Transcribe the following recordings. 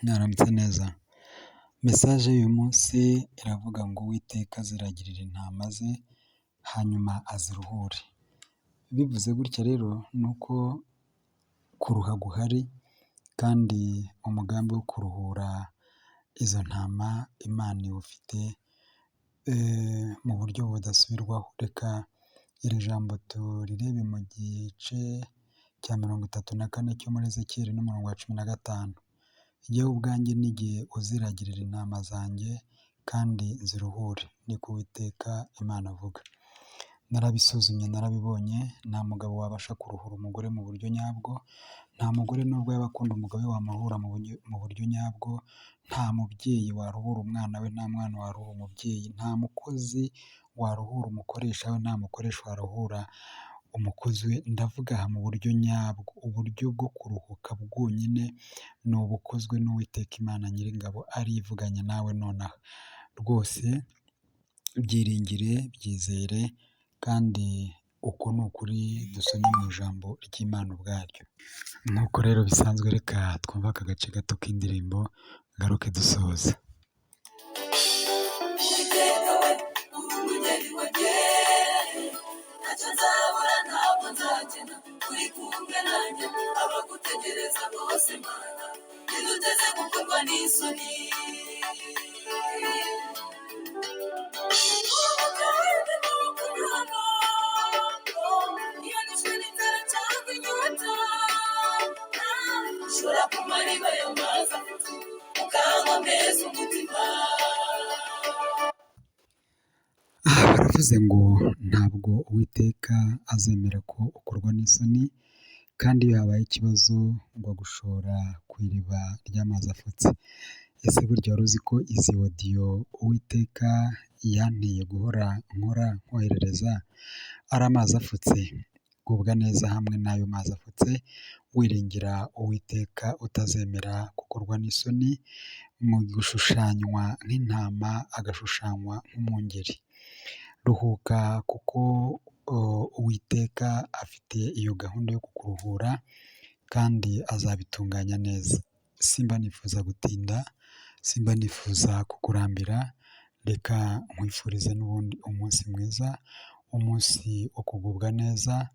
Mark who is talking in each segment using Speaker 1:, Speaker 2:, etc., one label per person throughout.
Speaker 1: Mwaramutse neza, mesaje y'uyu munsi iravuga ngo Uwiteka aziragirire intama ze hanyuma aziruhure, bivuze gutya rero ni uko kuruha guhari kandi umugambi wo kuruhura izo ntama Imana iwufite mu buryo budasubirwaho, reka iri jambo turirebe mu gice cya 34 cyo muri Ezekiyeli n'umurongo wa 15. Jyewe ubwanjye n'igihe uziragirira intama zanjye kandi ziruhure, niko Uwiteka Imana avuga. Narabisuzumye narabibonye, nta mugabo wabasha kuruhura umugore mu buryo nyabwo, nta mugore nubwo yaba akunda umugabo we wamuruhura mu buryo nyabwo, nta mubyeyi waruhura umwana we, nta mwana waruhura umubyeyi, nta mukozi waruhura umukoresha we, nta mukoresha waruhura umukozi we. Ndavuga aha mu buryo nyabwo, uburyo bwo kuruhuka bwonyine ni ubukozwe n'Uwiteka Imana Nyiringabo arivuganye nawe nonaha. Rwose byiringire, byizere kandi uko ni ukuri dusomye mu ijambo ry'Imana ubwaryo. Nk'uko rero bisanzwe, reka twumve aka gace gato k'indirimbo ngaruke dusoza.
Speaker 2: Uwiteka we uri umugeni wanjye, ntacyo nzabura ntabwo nzakena, uri kumwe nanjye abagutegereza bose Mana, ntiduteze gukorwa n'isoni. Ushobora kumara ibayo mazi afite ukanywa mbese umutima.
Speaker 1: Aha baravuze ngo ntabwo Uwiteka azemera ko ukorwa n'isoni, kandi iyo habaye ikibazo ngo gushora ku iriba ry'amazi afutse. Ese burya wari uzi ko izi odiyo Uwiteka yanteye guhora nkoherereza ari amazi afutse? Gubwa neza hamwe n'ayo mazi afutse, wiringira Uwiteka utazemera gukorwa n'isoni, mu gushushanywa nk'intama agashushanywa nk'umwungeri. Ruhuka kuko Uwiteka afite iyo gahunda yo kukuruhura kandi azabitunganya neza. Simba nifuza gutinda, simba nifuza kukurambira, reka nkwifurize n'ubundi umunsi mwiza, umunsi wo kugubwa neza,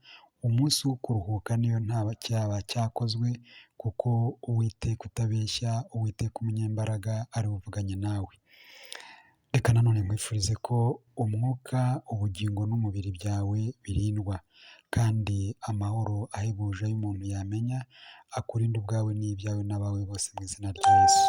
Speaker 1: umunsi wo kuruhuka niyo nta cyaba cyakozwe, kuko Uwiteka utabeshya, Uwiteka umunyembaraga ari uvuganye nawe. Reka nanone nkwifurize ko umwuka, ubugingo n'umubiri byawe birindwa, kandi amahoro ahebuje y'umuntu yamenya akurinde ubwawe n'ibyawe n'abawe bose mu izina rya Yesu.